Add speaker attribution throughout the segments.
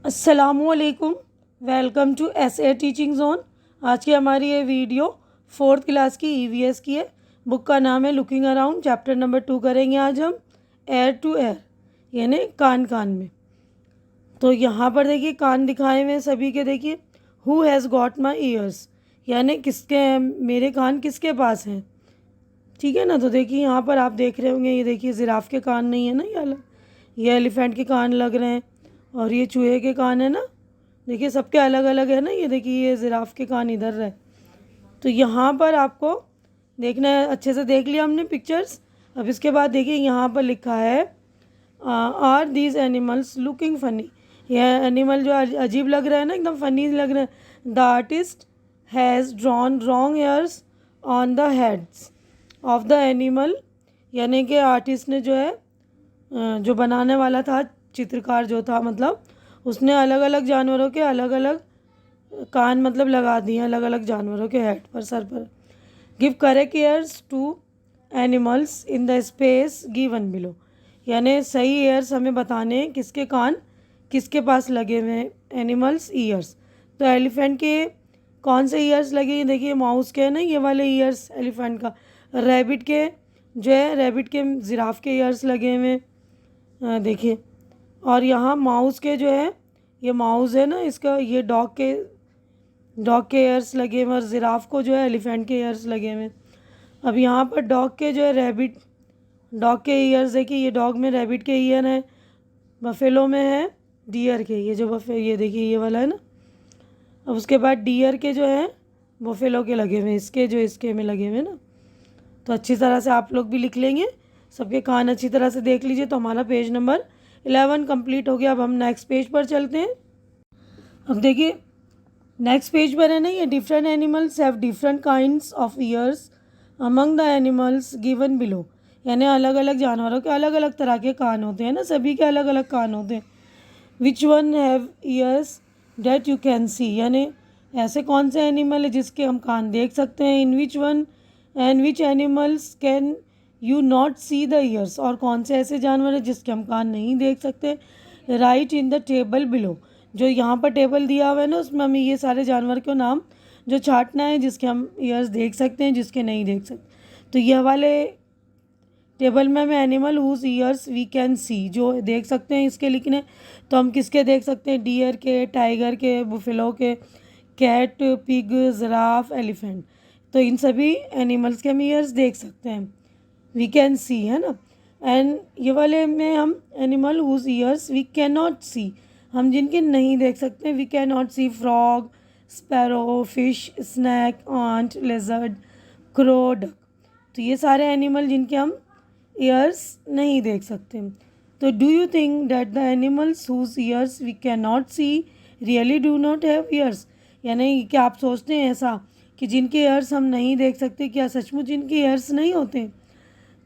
Speaker 1: अस्सलामुअलैकुम। Welcome to SA teaching zone. आज की हमारी ये वीडियो 4th क्लास की ईवीएस की है। बुक का नाम है लुकिंग अराउंड। चैप्टर नंबर 2 करेंगे आज हम, एयर टू एयर, यानी कान कान में। तो यहाँ पर देखिए कान दिखाए हुए हैं सभी के। देखिए who has got my years, यानी किसके मेरे कान किसके पास हैं। ठीक है ना। तो देखिए यहाँ पर आप देख रहे होंगे, ये देखिए जिराफ के कान नहीं है ना, ये अलग, ये एलिफेंट के कान लग रहे हैं और ये चूहे के कान है ना। देखिए सबके अलग अलग है ना। ये देखिए ये जिराफ के कान इधर है। तो यहाँ पर आपको देखना है, अच्छे से देख लिया हमने पिक्चर्स। अब इसके बाद देखिए यहाँ पर लिखा है are these animals looking funny. यह एनिमल जो अजीब लग रहा है ना, एकदम फनी लग रहा है। The artist has drawn wrong hairs on the heads of the animal, यानी कि आर्टिस्ट ने जो है जो बनाने वाला था, चित्रकार जो था, मतलब उसने अलग अलग जानवरों के अलग अलग कान मतलब लगा दिए, अलग अलग जानवरों के हेड पर, सर पर। Give correct ears to animals in the space given below, यानी सही ईयर्स हमें बताने हैं किसके कान किसके पास लगे हुए हैं। एनिमल्स ईयर्स, तो एलिफेंट के कौन से ईयर्स लगे हैं? देखिए माउस के है ना ये वाले ईयर्स एलिफेंट का। रैबिट के जो है, रैबिट के जिराफ के ईयर्स लगे हुए हैं, देखिए। और यहाँ माउस के जो है, ये माउस है ना इसका, ये डॉग के ईयर्स लगे हुए, और जिराफ को जो है एलिफेंट के ईयर्स लगे हुए। अब यहाँ पर डॉग के जो है रैबिट, डॉग के ईयर्स देखिए, ये डॉग में रैबिट के ईयर हैं, बफेलो में है डियर के, ये जो ये देखिए ये वाला है ना। अब उसके बाद डियर के जो है बफेलो के लगे हुए, इसके जो इसके में लगे हुए ना। तो अच्छी तरह से आप लोग भी लिख लेंगे, सबके कान अच्छी तरह से देख लीजिए। तो हमारा पेज नंबर 11 कंप्लीट हो गया। अब हम नेक्स्ट पेज पर चलते हैं। अब देखिए नेक्स्ट पेज पर है ना, ये different animals have different kinds of years among the animals given below, यानी अलग अलग जानवरों के अलग अलग तरह के कान होते हैं ना, सभी के अलग अलग कान होते हैं। Which one have ears that you can see, यानी ऐसे कौन से एनिमल है जिसके हम कान देख सकते हैं। In which one and which animals can you not see the ears, और कौन से ऐसे जानवर हैं जिसके हम कान नहीं देख सकते। Right in the table below, जो यहाँ पर टेबल दिया हुआ है ना, उसमें हमें ये सारे जानवर के नाम जो छाटना है, जिसके हम ईयर्स देख सकते हैं जिसके नहीं देख सकते। तो यह वाले टेबल में हमें animal whose ears we can see, जो देख सकते हैं इसके लिखने। तो हम किसके देख सकते हैं? डियर के, टाइगर के, बुफेलो के, कैट, पिग, जिराफ, एलिफेंट। तो इन सभी एनिमल्स के हम ईयर्स देख सकते हैं, वी कैन सी, है ना। एंड ये वाले में हम animal whose ears we can not see, हम जिनके नहीं देख सकते। We can not see frog, sparrow, fish, snake, ant, lizard, crow, duck. तो ये सारे एनिमल जिनके हम ईयर्स नहीं देख सकते। तो do you think that the animals whose ears we can not see really do not have ears, यानी क्या आप सोचते हैं ऐसा कि जिनके ईयर्स हम नहीं देख सकते, क्या सचमुच जिनके ईयर्स नहीं होते?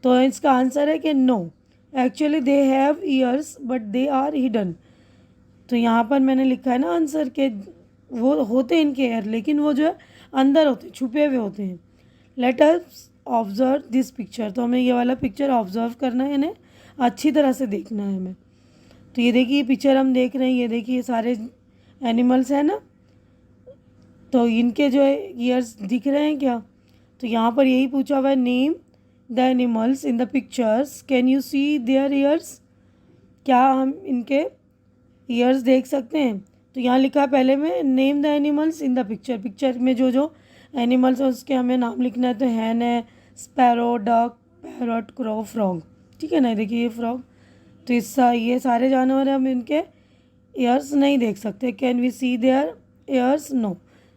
Speaker 1: तो इसका आंसर है कि no, actually they have ears but they are hidden. तो यहाँ पर मैंने लिखा है ना आंसर के वो होते हैं इनके ईयर, लेकिन वो जो है अंदर होते, छुपे हुए होते हैं। Let us observe this picture, तो हमें ये वाला पिक्चर ऑब्जर्व करना है, इन्हें अच्छी तरह से देखना है हमें। तो ये देखिए पिक्चर हम देख रहे हैं, ये देखिए ये सारे एनिमल्स हैं ना। तो इनके जो है ईयर्स दिख रहे हैं क्या? तो यहाँ पर यही पूछा हुआ है, name the animals in the pictures, can you see their ears, क्या हम इनके ईयर्स देख सकते हैं? तो यहाँ लिखा है पहले में, name the animals in the picture, picture में जो जो एनिमल्स हैं उसके हमें नाम लिखना है। तो हैन है, sparrow, duck, parrot, crow, frog. ठीक है ना, देखिए ये फ्रॉग। तो ये सारे जानवर हैं, हम इनके ईयर्स नहीं देख सकते। Can we see their ears? No,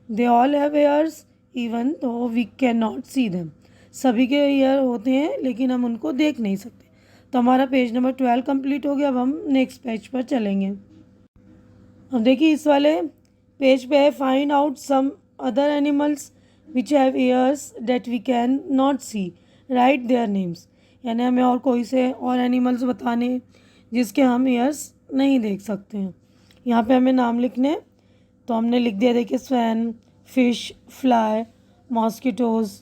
Speaker 1: they all have ears even though we can not see them, सभी के ईयर होते हैं लेकिन हम उनको देख नहीं सकते। तो हमारा पेज नंबर 12 कंप्लीट हो गया। अब हम नेक्स्ट पेज पर चलेंगे। अब देखिए इस वाले पेज पे है, find out some other animals which have ears that we can not see, write their names, यानी हमें और कोई से और एनिमल्स बताने जिसके हम ईयर्स नहीं देख सकते हैं। यहाँ पे हमें नाम लिखने, तो हमने लिख दिया, देखिए swan, fish, fly, mosquitoes,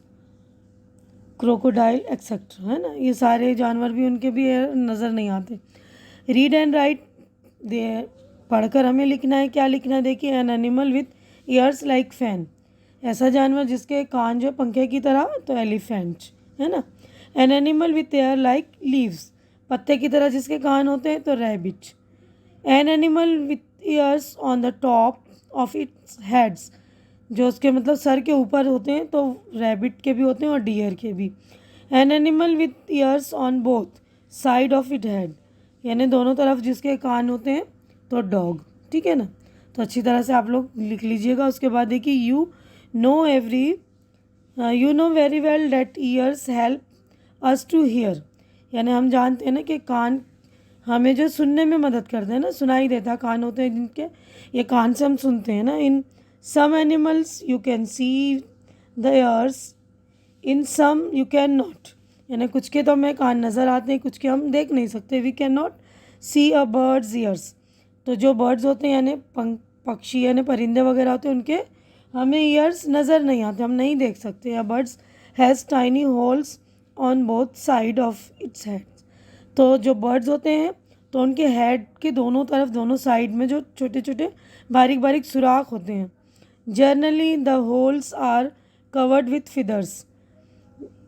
Speaker 1: crocodile etcetera, है ना। ये सारे जानवर भी, उनके भी नज़र नहीं आते। रीड एंड राइट देयर पढ़कर हमें लिखना है, क्या लिखना है देखिए, an animal with years like fan, ऐसा जानवर जिसके कान जो पंखे की तरह, तो एलिफेंट है ना। An animal with air like leaves, पत्ते की तरह जिसके कान होते हैं, तो rabbit. An animal with years on the top of its heads, जो उसके मतलब सर के ऊपर होते हैं, तो रैबिट के भी होते हैं और डियर के भी। An animal with years on both side of it head, यानी दोनों तरफ जिसके कान होते हैं, तो डॉग। ठीक है ना, तो अच्छी तरह से आप लोग लिख लीजिएगा। उसके बाद देखिए, you know very well that ears help us to hear, यानी हम जानते हैं ना कि कान हमें जो सुनने में मदद करते हैं ना, सुनाई देता कान होते हैं जिनके, ये कान से हम सुनते हैं ना। In some animals you can see the ears, in some you can not, यानी कुछ के तो हमें कान नज़र आते हैं, कुछ के हम देख नहीं सकते। We can not see a bird's ears, तो जो बर्ड्स होते हैं यानी पक्षी यानी परिंदे वगैरह होते हैं, उनके हमें ईयर्स नज़र नहीं आते, हम नहीं देख सकते। या birds has tiny holes on both side of its head, तो जो बर्ड्स होते हैं तो उनके हेड के दोनों तरफ, दोनों साइड में जो छोटे छोटे बारीक बारीक सुराख होते हैं। Generally the holes are covered with feathers,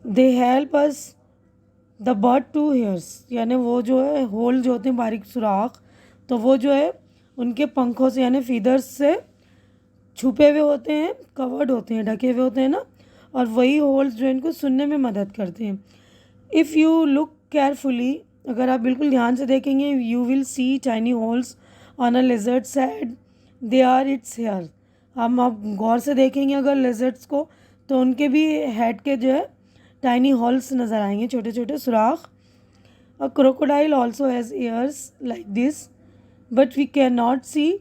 Speaker 1: they help us the bird to hears, यानी वो जो है होल जो होते हैं बारीक सुराख, तो वो जो है उनके पंखों से यानी फीदर्स से छुपे हुए होते हैं, कवर्ड होते हैं, ढके हुए होते हैं ना, और वही होल्स जो इनको सुनने में मदद करते हैं। इफ़ यू लुक केयरफुली, अगर आप बिल्कुल ध्यान से देखेंगे, you will see tiny holes on a lizard's head, they are its hair. हम आप गौर से देखेंगे अगर लिजर्ड्स को, तो उनके भी हेड के जो है टाइनी होल्स नज़र आएंगे, छोटे छोटे सुराख। A crocodile also has ears like this but we can not see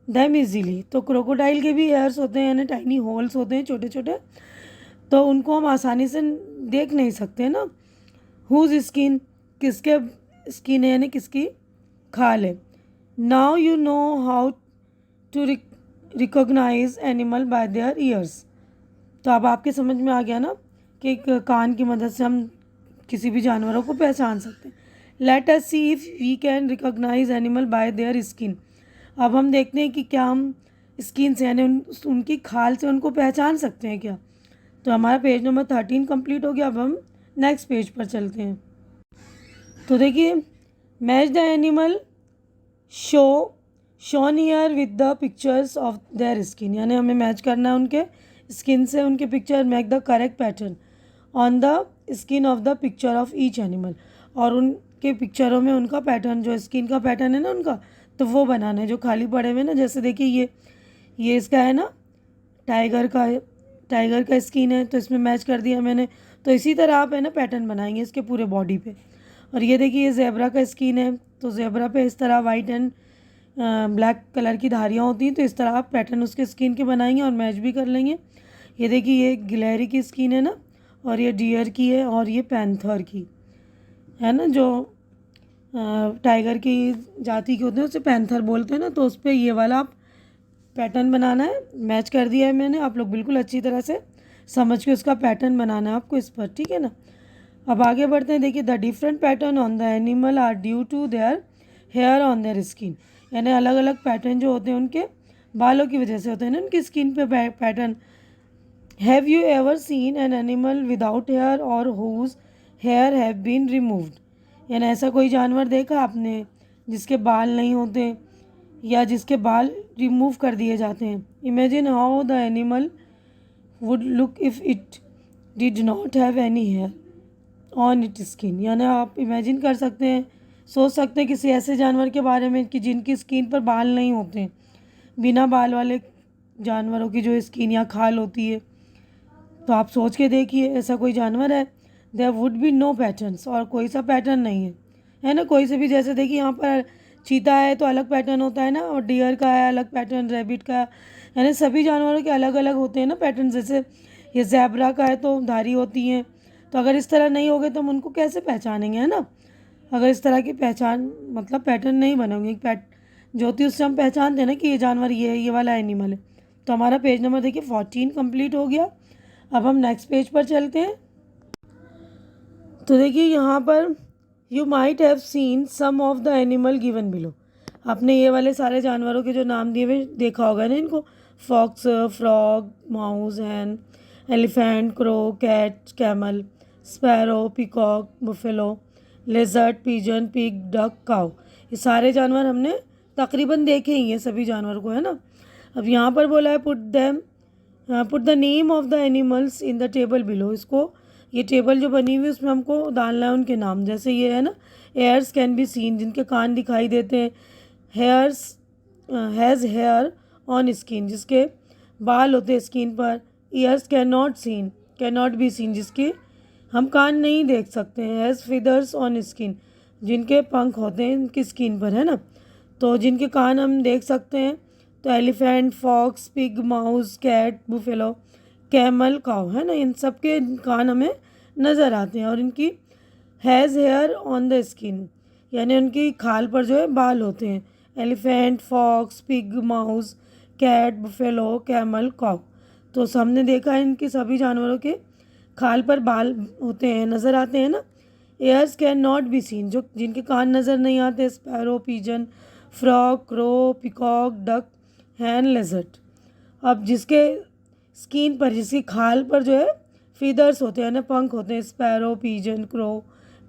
Speaker 1: them easily, तो क्रोकोडाइल के भी एयर्स होते हैं यानी टाइनी होल्स होते हैं छोटे छोटे, तो उनको हम आसानी से देख नहीं सकते ना। हुज स्किन, किसके स्किन है यानी किसकी खाल है। Now you know how to recognise animal by their ears, तो अब आपके समझ में आ गया ना कि कान की मदद से हम किसी भी जानवरों को पहचान सकते हैं। Let us see if we can recognise animal by their skin, अब हम देखते हैं कि क्या हम स्किन से यानी उनकी खाल से उनको पहचान सकते हैं क्या। तो हमारा पेज नंबर 13 कंप्लीट हो गया। अब हम नेक्स्ट पेज पर चलते हैं। तो देखिए, match the animal shown here with the pictures of their skin, यानी हमें मैच करना है उनके स्किन से उनके picture. Make the correct pattern on the skin of the picture of each animal, और उनके पिक्चरों में उनका पैटर्न जो स्किन का पैटर्न है ना उनका, तो वो बनाना है जो खाली पड़े हुए ना। जैसे देखिए ये इसका है ना, टाइगर का है, टाइगर का स्किन है, तो इसमें मैच कर दिया मैंने। तो इसी तरह आप है ना पैटर्न बनाएंगे इसके पूरे बॉडी पे। और ये देखिए ये ज़ेबरा का स्किन है, तो ज़ेबरा पे इस तरह वाइट एंड ब्लैक कलर की धारियाँ होती हैं, तो इस तरह आप पैटर्न उसके स्किन के बनाएंगे और मैच भी कर लेंगे। ये देखिए ये गिलहरी की स्किन है ना, और ये डियर की है, और ये पैंथर की है ना, जो टाइगर की जाति के होते हैं उसे पैंथर बोलते हैं ना, तो उस पर ये वाला आप पैटर्न बनाना है। मैच कर दिया है मैंने, आप लोग बिल्कुल अच्छी तरह से समझ के उसका पैटर्न बनाना है आपको इस पर, ठीक है ना। अब आगे बढ़ते हैं। देखिए, the different pattern on the animal are due to their hair on their skin, यानी अलग अलग पैटर्न जो होते हैं उनके बालों की वजह से होते हैं ना उनकी स्किन पे pattern. Have you ever seen an animal without hair और whose hair have been removed, यानी ऐसा कोई जानवर देखा आपने जिसके बाल नहीं होते या जिसके बाल रिमूव कर दिए जाते हैं। Imagine how the animal would look if it did not have any hair on it skin, यानी आप इमेजिन कर सकते हैं, सोच सकते हैं किसी ऐसे जानवर के बारे में कि जिनकी स्किन पर बाल नहीं होते, बिना बाल वाले जानवरों की जो स्किन या खाल होती है। तो आप सोच के देखिए ऐसा कोई जानवर है, there would be no patterns, और कोई सा पैटर्न नहीं है ना कोई से भी। जैसे देखिए यहाँ पर चीता है तो अलग पैटर्न होता है ना, और डियर का है अलग पैटर्न, रैबिट का, यानी सभी जानवरों के अलग अलग होते हैं ना पैटर्न। जैसे ये ज़ेबरा का है तो धारी होती हैं, तो अगर इस तरह नहीं होगे तो हम उनको कैसे पहचानेंगे, है ना। अगर इस तरह की पहचान मतलब पैटर्न नहीं बनेंगे जो होती है उससे हम पहचानते हैं ना कि ये जानवर ये वाला एनिमल है। तो हमारा पेज नंबर देखिए 14 कंप्लीट हो गया। अब हम नेक्स्ट पेज पर चलते हैं। तो देखिए यहाँ पर you might have seen some of the animal given below, आपने ये वाले सारे जानवरों के जो नाम दिए हुए देखा होगा ना इनको, fox, frog, mouse, hen, elephant, crow, cat, camel, sparrow, peacock, buffalo, lizard, pigeon, pig, duck, cow. ये सारे जानवर हमने तकरीबन देखे ही हैं सभी जानवरों को, है ना। अब यहाँ पर बोला है put the name of the animals in the table below. इसको ये टेबल जो बनी हुई है उसमें हमको डालना है उनके नाम। जैसे ये है ना, एयर्स कैन बी सीन, जिनके कान दिखाई देते हैं। Hairs has hair on skin, जिसके बाल होते हैं स्किन पर। Ears can not be seen, जिसके हम कान नहीं देख सकते हैं। हैज़ फिदर्स ऑन स्किन, जिनके पंख होते हैं इनकी स्किन पर, है ना। तो जिनके कान हम देख सकते हैं तो elephant, fox, pig, mouse, cat, buffalo, camel, cow, है ना। इन सब के कान हमें नज़र आते हैं। और इनकी has hair on the skin, यानी उनकी खाल पर जो है बाल होते हैं। Elephant, fox, pig, mouse, cat, buffalo, camel, cow. तो हमने देखा है इनके सभी जानवरों के खाल पर बाल होते हैं, नज़र आते हैं ना। Ears can not be seen, जो जिनके कान नज़र नहीं आते। Sparrow, pigeon, frog, crow, peacock, duck, hen, lizard. अब जिसके स्किन पर, जिसकी खाल पर जो है फीदर्स होते हैं ना, पंख होते हैं। Sparrow, pigeon, crow,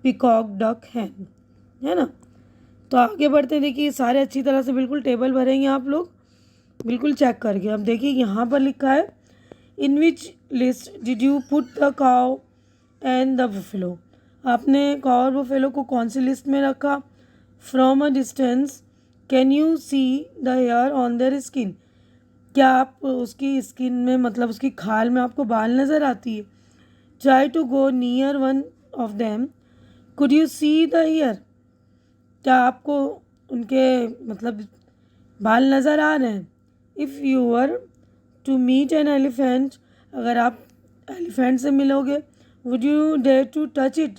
Speaker 1: peacock, duck, hen, है ना। तो आगे बढ़ते देखिए, सारे अच्छी तरह से बिल्कुल टेबल भरेंगे आप लोग, बिल्कुल चेक करके। अब देखिए यहाँ पर लिखा है, in which list did you put the cow and the buffalo. आपने काउ और बुफेलो को कौन सी लिस्ट में रखा। From a distance can you see the hair on their skin. क्या आप उसकी स्किन में, मतलब उसकी खाल में आपको बाल नज़र आती है। Try to go near one of them, could you see the hair. क्या आपको उनके मतलब बाल नज़र आ रहे हैं। If you were to meet an elephant, अगर आप एलिफेंट से मिलोगे, would you dare to touch it.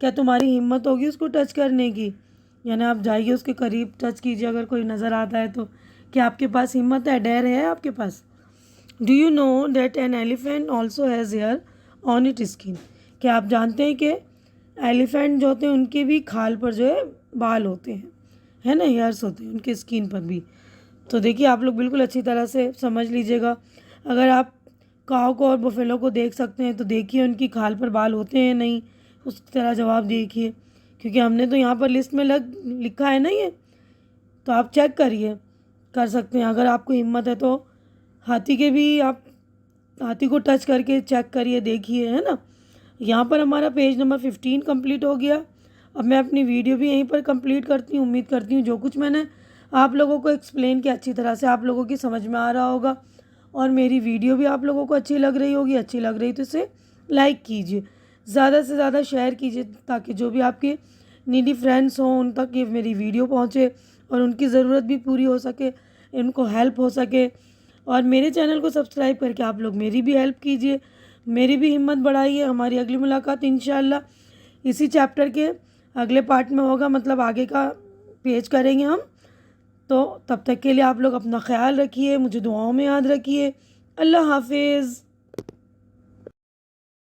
Speaker 1: क्या तुम्हारी हिम्मत होगी उसको टच करने की, यानी आप जाइए उसके करीब, टच कीजिए अगर कोई नज़र आता है तो। क्या आपके पास हिम्मत है, डेयर है आपके पास। Do you know that an elephant also has hair on it skin. क्या आप जानते हैं कि एलिफेंट जो होते हैं उनके भी खाल पर जो है बाल होते हैं, है ना, हेयर्स होते हैं उनके स्किन पर भी। तो देखिए आप लोग बिल्कुल अच्छी तरह से समझ लीजिएगा। अगर आप काऊ को और बुफेलो को देख सकते हैं तो देखिए उनकी खाल पर बाल होते हैं नहीं, उस तरह जवाब देखिए, क्योंकि हमने तो यहाँ पर लिस्ट में लिखा है ना ये। तो आप चेक करिए, कर सकते हैं। अगर आपको हिम्मत है तो हाथी के भी आप हाथी को टच करके चेक करिए, देखिए, है ना। यहाँ पर हमारा पेज नंबर 15 कंप्लीट हो गया। अब मैं अपनी वीडियो भी यहीं पर कंप्लीट करती हूँ। उम्मीद करती हूँ जो कुछ मैंने आप लोगों को एक्सप्लेन किया अच्छी तरह से आप लोगों की समझ में आ रहा होगा, और मेरी वीडियो भी आप लोगों को अच्छी लग रही होगी। अच्छी लग रही तो इसे लाइक कीजिए, ज़्यादा से ज़्यादा शेयर कीजिए, ताकि जो भी आपके नीडी फ्रेंड्स हों उन तक ये मेरी वीडियो पहुँचे और उनकी ज़रूरत भी पूरी हो सके, उनको हेल्प हो सके। और मेरे चैनल को सब्सक्राइब करके आप लोग मेरी भी हेल्प कीजिए, मेरी भी हिम्मत बढ़ाइए। हमारी अगली मुलाकात इंशाल्लाह इसी चैप्टर के अगले पार्ट में होगा, मतलब आगे का पेज करेंगे हम। तो तब तक के लिए आप लोग अपना ख्याल रखिए, मुझे दुआओं में याद रखिए। अल्लाह हाफिज़।